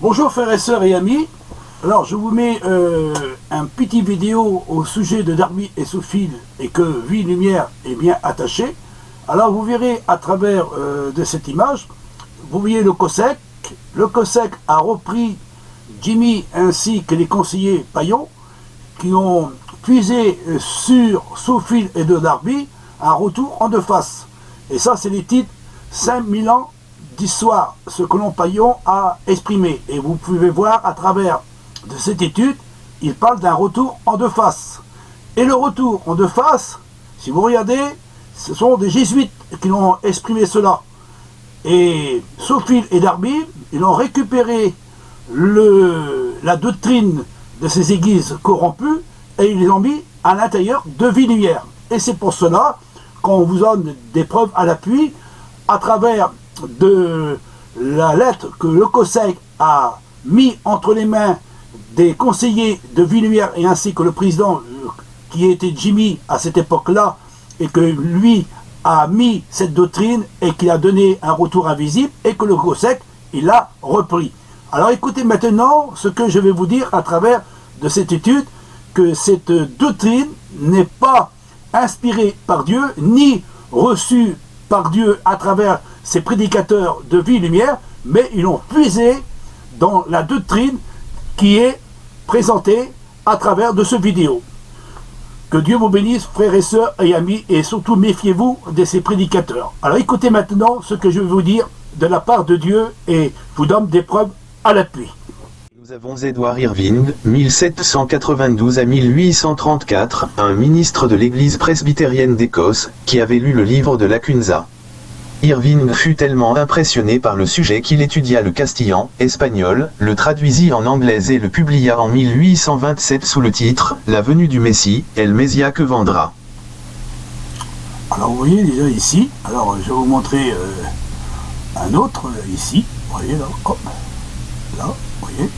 Bonjour frères et sœurs et amis. Alors je vous mets un petit vidéo au sujet de Darby et Sophie et que Vie Lumière est bien attachée. Alors vous verrez à travers de cette image, vous voyez le COSEC. Le COSEC a repris Jimmy ainsi que les conseillers Paillon qui ont puisé sur Sophie et de Darby un retour en deux faces. Et ça c'est les titres 5000 ans d'histoire, ce que l'on Paillon a exprimé. Et vous pouvez voir à travers de cette étude, il parle d'un retour en deux faces. Et le retour en deux faces, si vous regardez, ce sont des jésuites qui l'ont exprimé cela. Et Sophie et Darby, ils ont récupéré la doctrine de ces églises corrompues et ils les ont mis à l'intérieur de Vie Lumière. Et c'est pour cela qu'on vous donne des preuves à l'appui à travers de la lettre que le COSEC a mis entre les mains des conseillers de Vie Lumière et ainsi que le président qui était Jimmy à cette époque-là et que lui a mis cette doctrine et qui a donné un retour invisible et que le COSEC il l'a repris. Alors écoutez maintenant ce que je vais vous dire à travers de cette étude, que cette doctrine n'est pas inspirée par Dieu ni reçue par Dieu à travers ces prédicateurs de Vie Lumière, mais ils ont puisé dans la doctrine qui est présentée à travers de ce vidéo. Que Dieu vous bénisse, frères et sœurs et amis, et surtout méfiez-vous de ces prédicateurs. Alors écoutez maintenant ce que je vais vous dire de la part de Dieu et je vous donne des preuves à l'appui. Nous avons Edward Irving, 1792 à 1834, un ministre de l'église presbytérienne d'Écosse, qui avait lu le livre de Lacunza. Irving fut tellement impressionné par le sujet qu'il étudia le castillan, espagnol, le traduisit en anglais et le publia en 1827 sous le titre « La venue du Messie, El Messia que vendra ». Alors vous voyez déjà ici, alors je vais vous montrer un autre ici, vous voyez là, hop, là, vous voyez,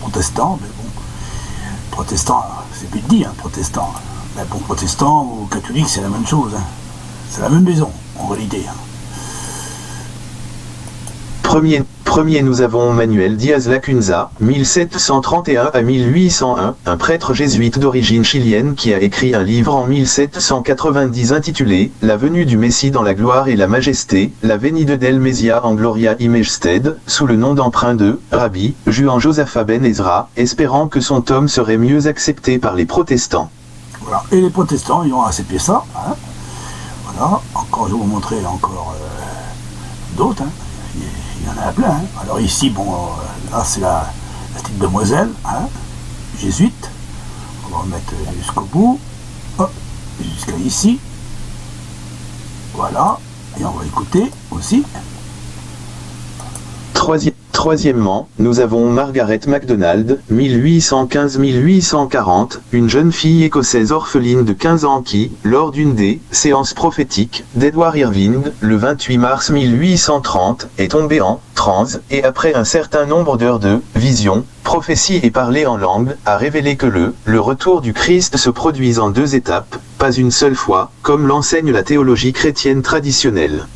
protestant, mais bon, protestant, c'est vite dit, hein, protestant, mais bon, protestant ou catholique c'est la même chose, hein. C'est la même maison en réalité. Hein. Premier nous avons Manuel Diaz Lacunza, 1731 à 1801, un prêtre jésuite d'origine chilienne qui a écrit un livre en 1790 intitulé « La venue du Messie dans la gloire et la majesté, la venida del Messia en gloria y majested » sous le nom d'emprunt de Rabbi Juan Josaphat Ben Ezra, espérant que son tome serait mieux accepté par les protestants. Voilà, et les protestants ils ont accepté ça. Hein. Voilà, encore je vais vous montrer encore d'autres. Hein. Il y en a plein. Hein. Alors ici, bon, là c'est la petite demoiselle, hein, jésuite. On va remettre jusqu'au bout. Hop, jusqu'à ici. Voilà. Et on va écouter aussi. Troisièmement, nous avons Margaret MacDonald, 1815-1840, une jeune fille écossaise orpheline de 15 ans qui, lors d'une des séances prophétiques d'Edward Irving, le 28 mars 1830, est tombée en transe et après un certain nombre d'heures de vision, prophétie et parler en langue, a révélé que le retour du Christ se produise en deux étapes, pas une seule fois, comme l'enseigne la théologie chrétienne traditionnelle.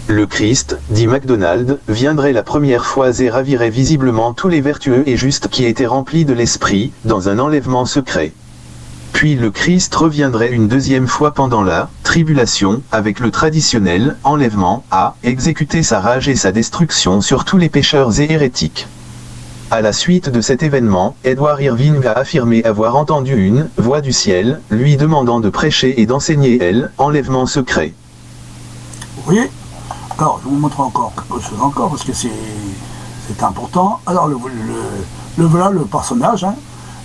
Le Christ, dit MacDonald, viendrait la première fois et ravirait visiblement tous les vertueux et justes qui étaient remplis de l'esprit, dans un enlèvement secret. Puis le Christ reviendrait une deuxième fois pendant la tribulation, avec le traditionnel enlèvement, à exécuter sa rage et sa destruction sur tous les pécheurs et hérétiques. À la suite de cet événement, Edward Irving a affirmé avoir entendu une voix du ciel, lui demandant de prêcher et d'enseigner enlèvement secret. Vous voyez ? Alors, je vais vous montrer encore quelque chose encore, parce que c'est important. Alors, voilà le personnage, hein,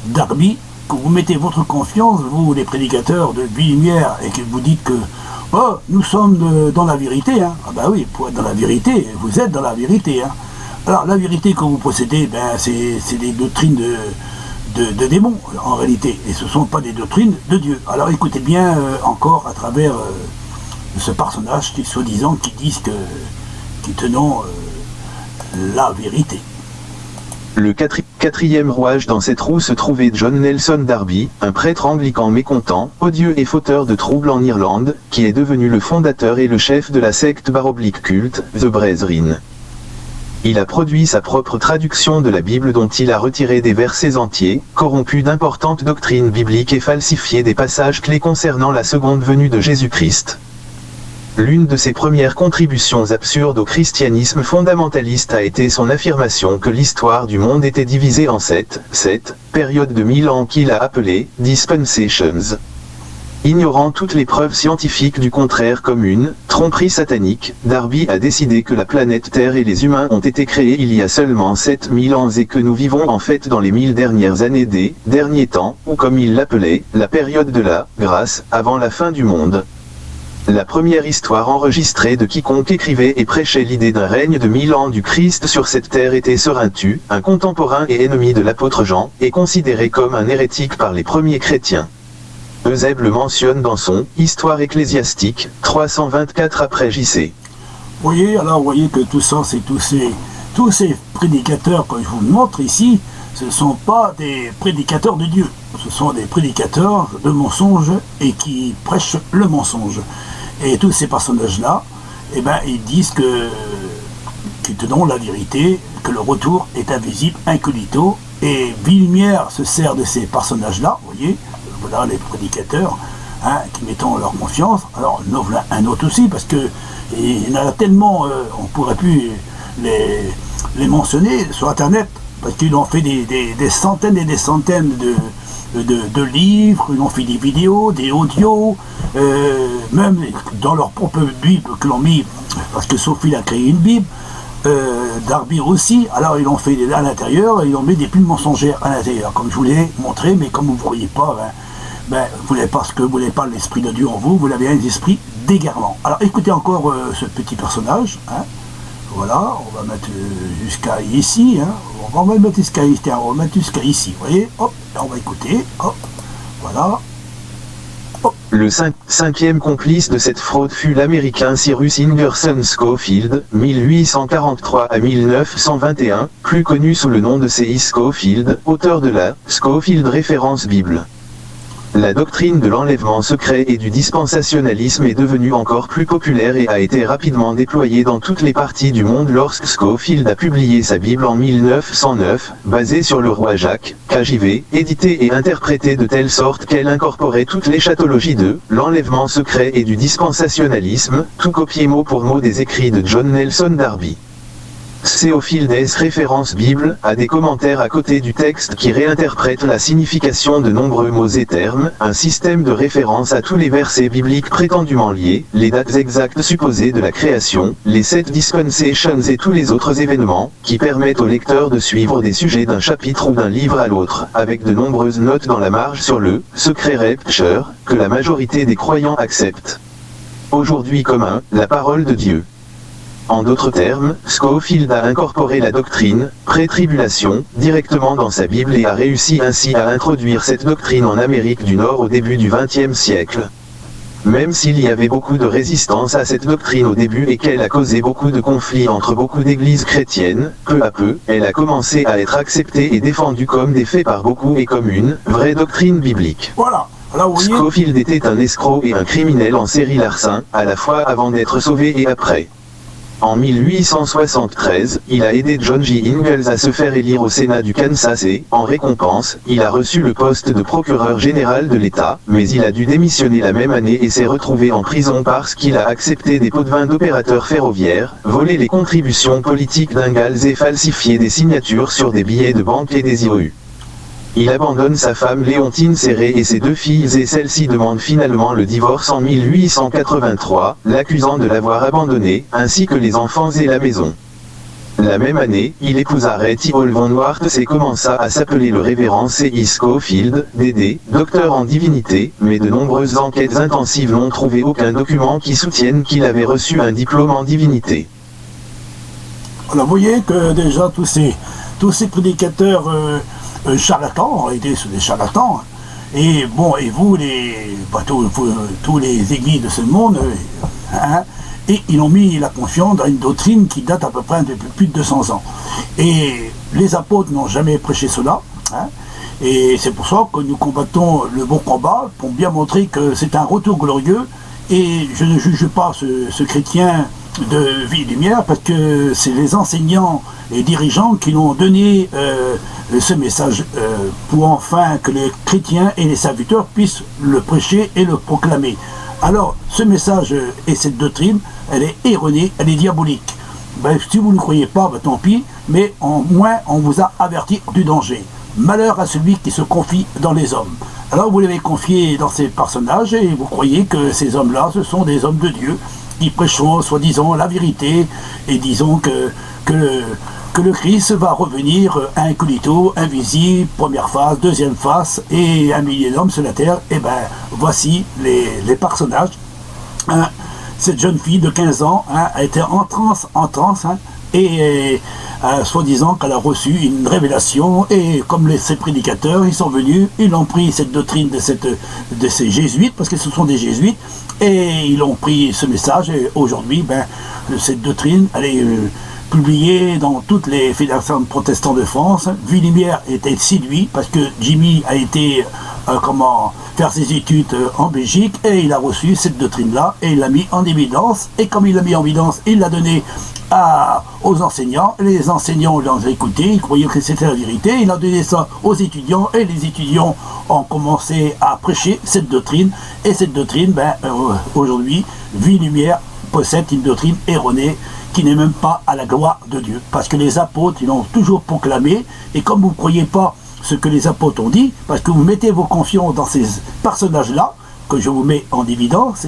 Darby, que vous mettez votre confiance, vous les prédicateurs de Vie Lumière, et que vous dites que oh, nous sommes dans la vérité. Hein. Ah ben oui, pour être dans la vérité, vous êtes dans la vérité. Hein. Alors, la vérité que vous possédez, ben, c'est des doctrines de démons, en réalité, et ce ne sont pas des doctrines de Dieu. Alors, écoutez bien encore à travers... ce personnage qui soi-disant qui disent qui tenons la vérité. Le quatrième rouage dans cette roue se trouvait John Nelson Darby, un prêtre anglican mécontent, odieux et fauteur de troubles en Irlande, qui est devenu le fondateur et le chef de la secte baroblique culte, The Brethren. Il a produit sa propre traduction de la Bible dont il a retiré des versets entiers, corrompu d'importantes doctrines bibliques et falsifié des passages clés concernant la seconde venue de Jésus-Christ. L'une de ses premières contributions absurdes au christianisme fondamentaliste a été son affirmation que l'histoire du monde était divisée en sept périodes de 1000 ans qu'il a appelées « dispensations ». Ignorant toutes les preuves scientifiques du contraire comme une tromperie satanique, Darby a décidé que la planète Terre et les humains ont été créés il y a seulement 7000 ans et que nous vivons en fait dans les 1000 dernières années des derniers temps, ou comme il l'appelait, la période de la grâce, avant la fin du monde. La première histoire enregistrée de quiconque écrivait et prêchait l'idée d'un règne de 1000 ans du Christ sur cette terre était Serinthus, un contemporain et ennemi de l'apôtre Jean, et considéré comme un hérétique par les premiers chrétiens. Eusèbe le mentionne dans son « Histoire ecclésiastique » 324 après J.C. Vous voyez que tout ça, c'est tous ces prédicateurs que je vous montre ici, ce ne sont pas des prédicateurs de Dieu, ce sont des prédicateurs de mensonges et qui prêchent le mensonge. Et tous ces personnages-là, eh ben, ils disent qu'ils te donnent la vérité, que le retour est invisible, incognito, et Vie-Lumière se sert de ces personnages-là, vous voyez, voilà les prédicateurs, qui mettent leur confiance. Alors, nous voilà un autre aussi, parce que il y en a tellement, on ne pourrait plus les mentionner sur Internet, parce qu'ils ont fait des centaines et des centaines de livres, ils ont fait des vidéos, des audios, même dans leur propre Bible que l'on mis, parce que Sophie a créé une Bible, Darby aussi, alors ils l'ont fait à l'intérieur, ils ont mis des pubs mensongères à l'intérieur, comme je vous l'ai montré, mais comme vous ne voyez pas, vous n'avez pas ce que vous n'avez pas l'esprit de Dieu en vous, vous avez un esprit d'égarement. Alors écoutez encore ce petit personnage, voilà, on va mettre jusqu'à ici, on va mettre jusqu'à ici, on va mettre jusqu'à ici, vous voyez, hop, on va écouter, hop, voilà. Le cinquième complice de cette fraude fut l'Américain Cyrus Ingerson Scofield, 1843 à 1921, plus connu sous le nom de C.I. Scofield, auteur de la Scofield Référence Bible. La doctrine de l'enlèvement secret et du dispensationalisme est devenue encore plus populaire et a été rapidement déployée dans toutes les parties du monde lorsque Scofield a publié sa Bible en 1909, basée sur le roi Jacques, KJV, éditée et interprétée de telle sorte qu'elle incorporait toute l'éschatologie de l'enlèvement secret et du dispensationalisme, tout copié mot pour mot des écrits de John Nelson Darby. Scofield Référence Bible a des commentaires à côté du texte qui réinterprètent la signification de nombreux mots et termes, un système de référence à tous les versets bibliques prétendument liés, les dates exactes supposées de la création, les 7 dispensations et tous les autres événements, qui permettent au lecteur de suivre des sujets d'un chapitre ou d'un livre à l'autre, avec de nombreuses notes dans la marge sur le « secret rapture » que la majorité des croyants acceptent. Aujourd'hui commun, la parole de Dieu. En d'autres termes, Scofield a incorporé la doctrine, pré-tribulation, directement dans sa Bible et a réussi ainsi à introduire cette doctrine en Amérique du Nord au début du XXe siècle. Même s'il y avait beaucoup de résistance à cette doctrine au début et qu'elle a causé beaucoup de conflits entre beaucoup d'églises chrétiennes, peu à peu, elle a commencé à être acceptée et défendue comme des faits par beaucoup et comme une vraie doctrine biblique. Voilà. Alors, vous voyez... Scofield était un escroc et un criminel en série larcin, à la fois avant d'être sauvé et après. En 1873, il a aidé John J. Ingalls à se faire élire au Sénat du Kansas et, en récompense, il a reçu le poste de procureur général de l'État, mais il a dû démissionner la même année et s'est retrouvé en prison parce qu'il a accepté des pots de vin d'opérateurs ferroviaires, volé les contributions politiques d'Ingalls et falsifié des signatures sur des billets de banque et des IOU. Il abandonne sa femme Léontine Serré et ses 2 filles et celle-ci demande finalement le divorce en 1883, l'accusant de l'avoir abandonnée, ainsi que les enfants et la maison. La même année, il épousa Retty Hall Von Wartz et commença à s'appeler le révérend C.I. Scofield, D.D., docteur en divinité, mais de nombreuses enquêtes intensives n'ont trouvé aucun document qui soutienne qu'il avait reçu un diplôme en divinité. Alors vous voyez que déjà tous ces prédicateurs charlatans, en réalité sont des charlatans, et bon, et vous, tous les églises de ce monde, et ils ont mis la confiance dans une doctrine qui date à peu près depuis plus de 200 ans. Et les apôtres n'ont jamais prêché cela, et c'est pour ça que nous combattons le bon combat, pour bien montrer que c'est un retour glorieux, et je ne juge pas ce chrétien de Vie-Lumière, parce que c'est les enseignants les dirigeants qui nous ont donné ce message pour enfin que les chrétiens et les serviteurs puissent le prêcher et le proclamer. Alors, ce message et cette doctrine, elle est erronée, elle est diabolique. Ben, si vous ne croyez pas, ben, tant pis, mais au moins on vous a averti du danger. Malheur à celui qui se confie dans les hommes. Alors vous l'avez confié dans ces personnages et vous croyez que ces hommes-là, ce sont des hommes de Dieu qui prêcheront soi-disant la vérité et disons que le Christ va revenir incognito, invisible, première phase, deuxième phase et un millier d'hommes sur la terre. Et ben voici les personnages. Hein, cette jeune fille de 15 ans a été en transe, hein, et soi-disant qu'elle a reçu une révélation, et comme ces prédicateurs, ils sont venus, ils ont pris cette doctrine de ces jésuites, parce que ce sont des jésuites, et ils ont pris ce message, et aujourd'hui, ben, cette doctrine, elle est publiée dans toutes les fédérations protestantes de France. Vie-Lumière était séduit, parce que Jimmy a été, faire ses études en Belgique, et il a reçu cette doctrine-là, et il l'a mis en évidence, et comme il l'a mis en évidence, il l'a donné aux enseignants. Les enseignants l'ont écouté, ils croyaient que c'était la vérité, il a donné ça aux étudiants, et les étudiants ont commencé à prêcher cette doctrine, et cette doctrine, ben, aujourd'hui, Vie-Lumière possède une doctrine erronée, qui n'est même pas à la gloire de Dieu, parce que les apôtres, ils l'ont toujours proclamé, et comme vous ne croyez pas ce que les apôtres ont dit, parce que vous mettez vos confiances dans ces personnages-là, que je vous mets en évidence,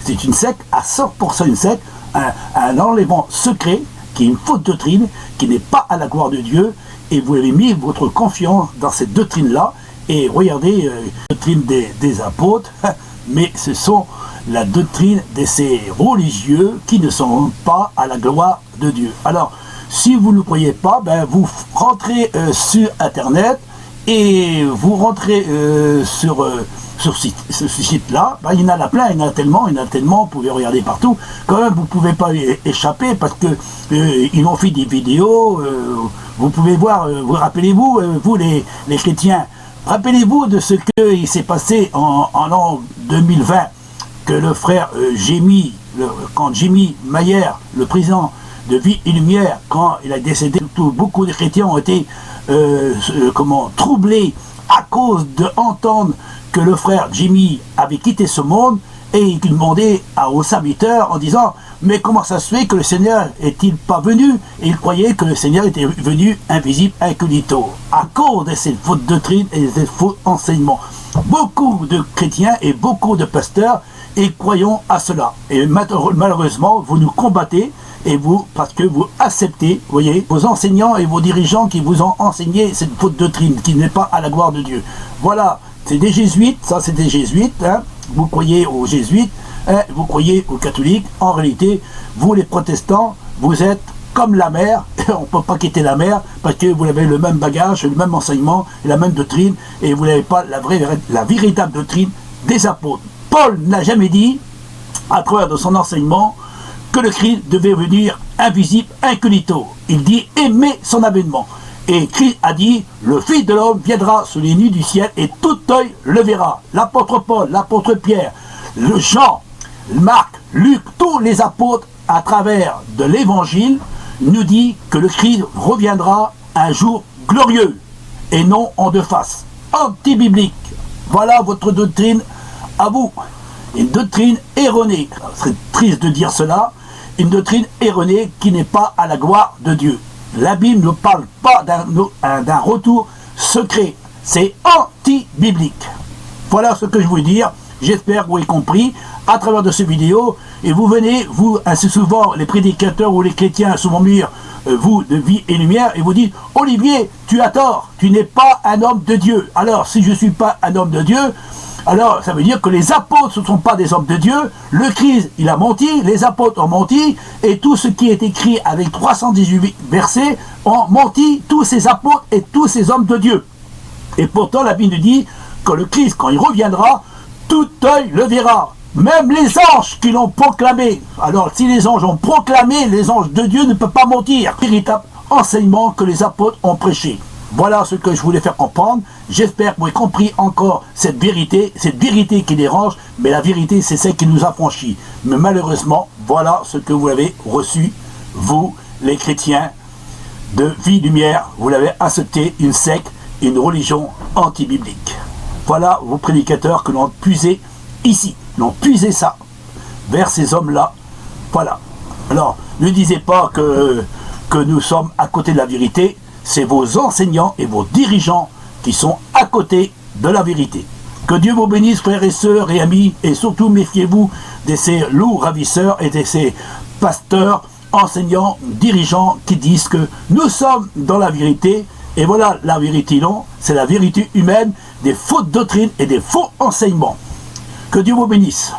c'est une secte, à 100% une secte, un enlèvement secret, qui est une fausse doctrine, qui n'est pas à la gloire de Dieu, et vous avez mis votre confiance dans cette doctrine-là, et regardez, la doctrine des apôtres, mais ce sont la doctrine de ces religieux qui ne sont pas à la gloire de Dieu. Alors, si vous ne croyez pas, ben vous rentrez sur Internet et vous rentrez sur ce site-là. Ben, il y en a plein, il y en a tellement, vous pouvez regarder partout. Quand même, vous ne pouvez pas échapper parce que ils ont fait des vidéos. Vous pouvez voir, vous rappelez-vous, vous les chrétiens, rappelez-vous de ce qui s'est passé en l'an 2020, que le frère Jimmy, quand Jimmy Mayer, le président de Vie et Lumière, quand il a décédé, beaucoup de chrétiens ont été troublés à cause d'entendre que le frère Jimmy avait quitté ce monde, et il demandait aux serviteurs en disant « Mais comment ça se fait que le Seigneur est-il pas venu ?» Et il croyait que le Seigneur était venu invisible, incognito, à cause de cette fausse doctrine et de ces faux enseignements. Beaucoup de chrétiens et beaucoup de pasteurs et croyons à cela. Et malheureusement, vous nous combattez, et vous, parce que vous acceptez, voyez, vos enseignants et vos dirigeants qui vous ont enseigné cette fausse doctrine, qui n'est pas à la gloire de Dieu. Voilà, c'est des jésuites, ça c'est des jésuites, hein. Vous croyez aux jésuites, hein, vous croyez aux catholiques. En réalité, vous les protestants, vous êtes comme la mer, on ne peut pas quitter la mer, parce que vous avez le même bagage, le même enseignement, la même doctrine, et vous n'avez pas la véritable doctrine des apôtres. Paul n'a jamais dit, à travers de son enseignement, que le Christ devait venir invisible, incognito. Il dit aimer son avènement. Et Christ a dit, le Fils de l'homme viendra sous les nuées du ciel et tout œil le verra. L'apôtre Paul, l'apôtre Pierre, le Jean, Marc, Luc, tous les apôtres à travers de l'évangile nous dit que le Christ reviendra un jour glorieux et non en deux faces. Anti-biblique. Voilà votre doctrine à vous. Une doctrine erronée. Ce serait triste de dire cela. Une doctrine erronée qui n'est pas à la gloire de Dieu. La Bible ne parle pas d'un retour secret. C'est anti-biblique. Voilà ce que je veux dire. J'espère que vous avez compris à travers de ces vidéos. Et vous venez, vous, assez souvent, les prédicateurs ou les chrétiens, souvent mieux, vous, de Vie et Lumière, et vous dites, Olivier, tu as tort, tu n'es pas un homme de Dieu. Alors, si je ne suis pas un homme de Dieu, alors ça veut dire que les apôtres ne sont pas des hommes de Dieu, le Christ, il a menti, les apôtres ont menti, et tout ce qui est écrit avec 318 versets ont menti, tous ces apôtres et tous ces hommes de Dieu. Et pourtant, la Bible dit que le Christ, quand il reviendra, tout œil le verra. Même les anges qui l'ont proclamé. Alors, si les anges ont proclamé, les anges de Dieu ne peuvent pas mentir. Véritable enseignement que les apôtres ont prêché. Voilà ce que je voulais faire comprendre. J'espère que vous avez compris encore cette vérité qui dérange, mais la vérité, c'est celle qui nous affranchit. Mais malheureusement, voilà ce que vous avez reçu, vous, les chrétiens de Vie Lumière, vous l'avez accepté, une secte, une religion anti-biblique. Voilà vos prédicateurs que l'on puisé ici, l'ont puisé ça, vers ces hommes-là. Voilà. Alors, ne disez pas que nous sommes à côté de la vérité, c'est vos enseignants et vos dirigeants qui sont à côté de la vérité. Que Dieu vous bénisse, frères et sœurs et amis, et surtout méfiez-vous de ces loups ravisseurs et de ces pasteurs, enseignants, dirigeants qui disent que nous sommes dans la vérité, et voilà la vérité non, c'est la vérité humaine, des fausses doctrines et des faux enseignements. Que Dieu vous bénisse.